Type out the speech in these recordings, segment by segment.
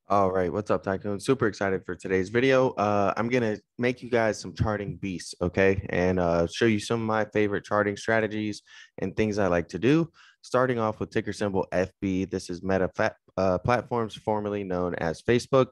All right, what's up, Tycoon? Super excited for today's video. I'm gonna make you guys some charting beasts, okay, and show you some of my favorite charting strategies and things I like to do. Starting off with ticker symbol FB. This is Platforms, formerly known as Facebook.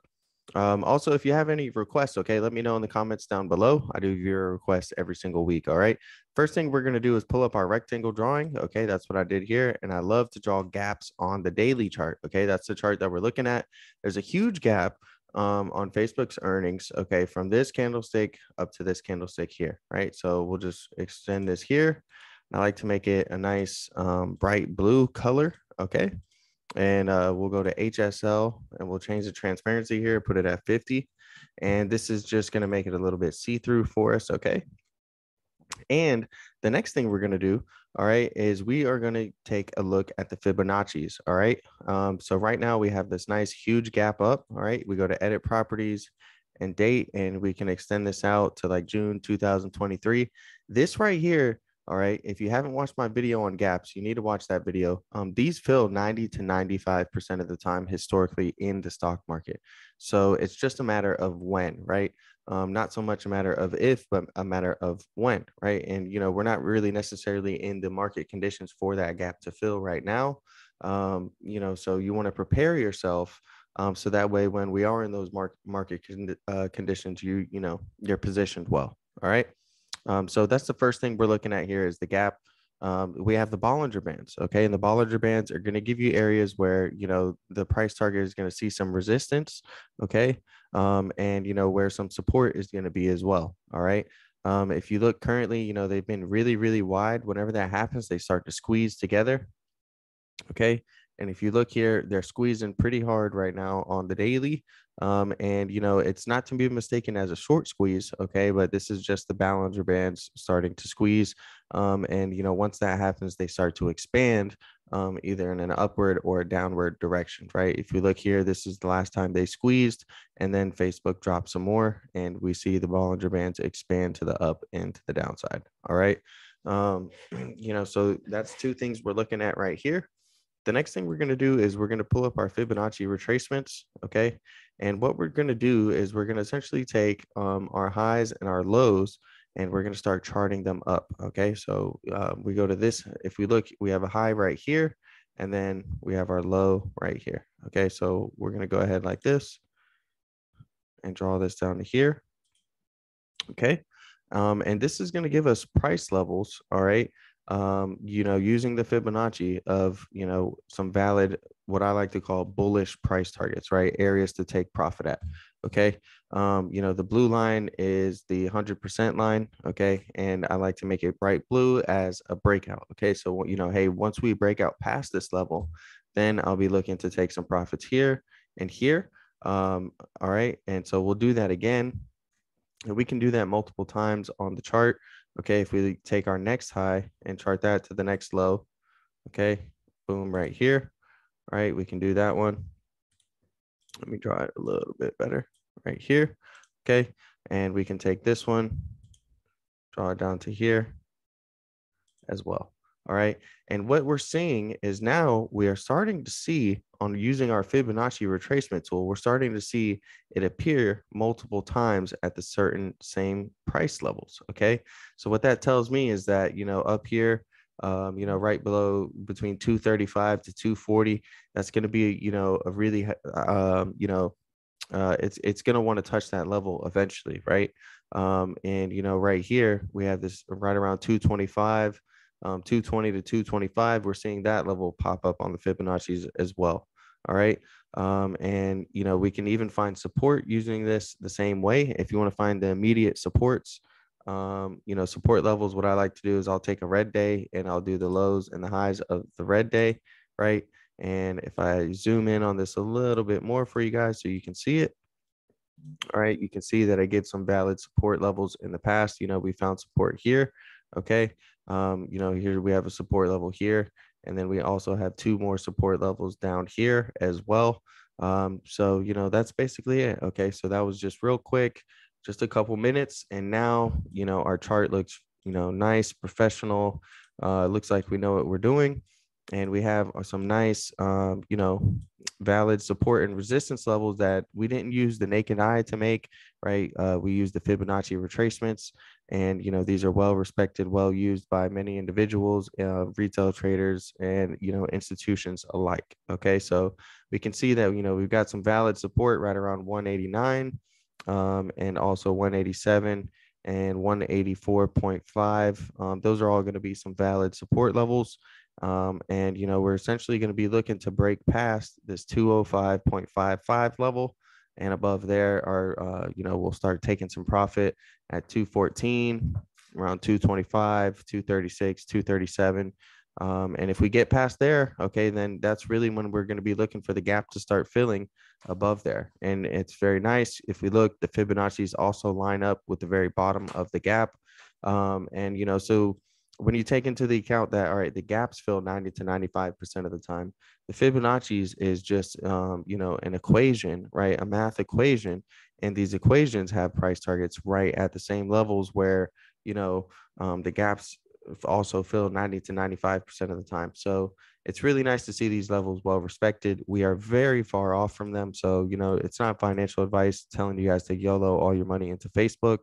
Also, if you have any requests, okay, let me know in the comments down below. I do viewer requests every single week. All right. First thing we're going to do is pull up our rectangle drawing. Okay. That's what I did here. And I love to draw gaps on the daily chart. Okay. That's the chart that we're looking at. There's a huge gap on Facebook's earnings. Okay. From this candlestick up to this candlestick here. Right. So we'll just extend this here. I like to make it a nice bright blue color. Okay. And we'll go to HSL and we'll change the transparency here, put it at 50. And this is just going to make it a little bit see-through for us. Okay. And the next thing we're going to do, all right, is we are going to take a look at the Fibonacci's. All right. So right now we have this nice huge gap up. All right. We go to edit properties and date, and we can extend this out to like June 2023. This right here. All right. If you haven't watched my video on gaps, you need to watch that video. These fill 90 to 95% of the time historically in the stock market. So it's just a matter of when, right? Not so much a matter of if, but a matter of when, right? And, we're not really necessarily in the market conditions for that gap to fill right now. So you want to prepare yourself so that way when we are in those market conditions, you're positioned well. All right. So that's the first thing we're looking at here is the gap. We have the Bollinger Bands, okay? And the Bollinger Bands are going to give you areas where, the price target is going to see some resistance, okay? And, where some support is going to be as well, all right? If you look currently, they've been really, really wide. Whenever that happens, they start to squeeze together, okay? And if you look here, they're squeezing pretty hard right now on the daily. And, it's not to be mistaken as a short squeeze, okay? But this is just the Bollinger Bands starting to squeeze. And, once that happens, they start to expand either in an upward or a downward direction, right? If you look here, this is the last time they squeezed, and then Facebook dropped some more, and we see the Bollinger Bands expand to the up and to the downside, all right? So that's two things we're looking at right here. The next thing we're going to do is we're going to pull up our Fibonacci retracements. Okay. And what we're going to do is we're going to essentially take our highs and our lows and we're going to start charting them up. Okay. So we go to this. If we look, we have a high right here and then we have our low right here. Okay. So we're going to go ahead like this and draw this down to here. Okay. And this is going to give us price levels. All right. Using the Fibonacci of, some valid, what I like to call bullish price targets, right? Areas to take profit at. Okay. The blue line is the 100% line. Okay. And I like to make it bright blue as a breakout. Okay. So, hey, once we break out past this level, then I'll be looking to take some profits here and here. All right. And so we'll do that again. And we can do that multiple times on the chart. Okay, if we take our next high and chart that to the next low, okay, boom, right here, right? We can do that one. Let me draw it a little bit better right here, okay? And we can take this one, draw it down to here as well. All right. And what we're seeing is now we are starting to see on using our Fibonacci retracement tool, we're starting to see it appear multiple times at the certain same price levels. Okay. So what that tells me is that, up here, right below between 235 to 240, that's going to be, a really, it's going to want to touch that level eventually. Right. And, right here, we have this right around 225. 220 to 225, we're seeing that level pop up on the Fibonacci's as well. All right. And, we can even find support using this the same way. If you want to find the immediate supports, support levels, what I like to do is I'll take a red day and I'll do the lows and the highs of the red day. Right. And if I zoom in on this a little bit more for you guys so you can see it. All right, you can see that I give some valid support levels in the past. We found support here. Okay. Here we have a support level here. And then we also have two more support levels down here as well. So, that's basically it. Okay. So that was just real quick, just a couple minutes. And now, our chart looks, nice, professional. Looks like we know what we're doing. and we have some nice, valid support and resistance levels that we didn't use the naked eye to make, right? We used the Fibonacci retracements, and these are well respected, well used by many individuals, retail traders, and institutions alike. Okay, so we can see that we've got some valid support right around 189, and also 187 and 184.5. Those are all going to be some valid support levels. And we're essentially going to be looking to break past this 205.55 level, and above there are we'll start taking some profit at 214, around 225, 236, 237. And if we get past there, okay, then that's really when we're going to be looking for the gap to start filling above there. And it's very nice. If we look, the Fibonacci's also line up with the very bottom of the gap. And so when you take into the account that, all right, the gaps fill 90 to 95% of the time, the Fibonacci's is just, an equation, right? A math equation. And these equations have price targets right at the same levels where, the gaps also fill 90 to 95% of the time. So it's really nice to see these levels well respected. We are very far off from them. So, it's not financial advice telling you guys to YOLO all your money into Facebook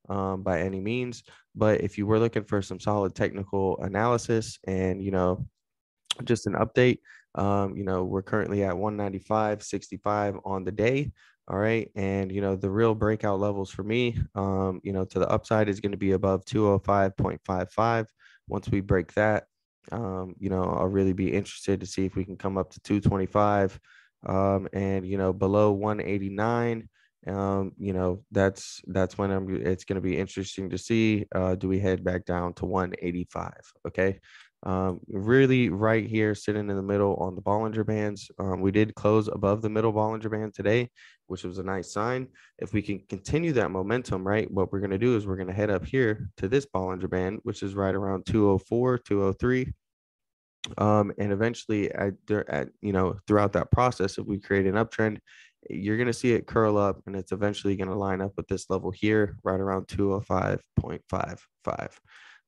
by any means. But if you were looking for some solid technical analysis and, just an update, we're currently at 195.65 on the day. All right. And, the real breakout levels for me, to the upside is going to be above 205.55. Once we break that, I'll really be interested to see if we can come up to 225, and, below 189. That's when it's going to be interesting to see, do we head back down to 185? Okay. Really right here sitting in the middle on the Bollinger Bands. We did close above the middle Bollinger Band today, which was a nice sign. If we can continue that momentum, right, what we're going to do is we're going to head up here to this Bollinger Band, which is right around 204, 203. And eventually throughout that process, if we create an uptrend, you're going to see it curl up, and it's eventually going to line up with this level here right around 205.55.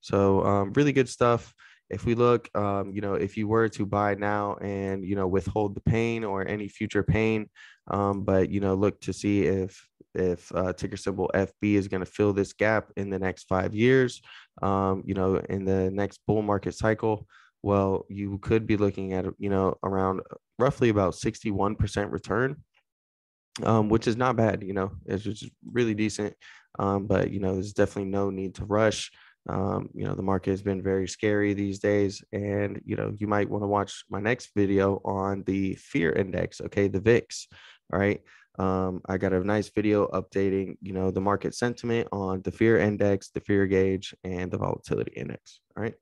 So really good stuff. If we look, if you were to buy now and withhold the pain or any future pain, but look to see if ticker symbol FB is going to fill this gap in the next 5 years, in the next bull market cycle. Well, you could be looking at, around roughly about 61% return, which is not bad. It's just really decent. But, there's definitely no need to rush. The market has been very scary these days, and, you might want to watch my next video on the fear index. Okay. The VIX. All right. I got a nice video updating, the market sentiment on the fear index, the fear gauge, and the volatility index. All right.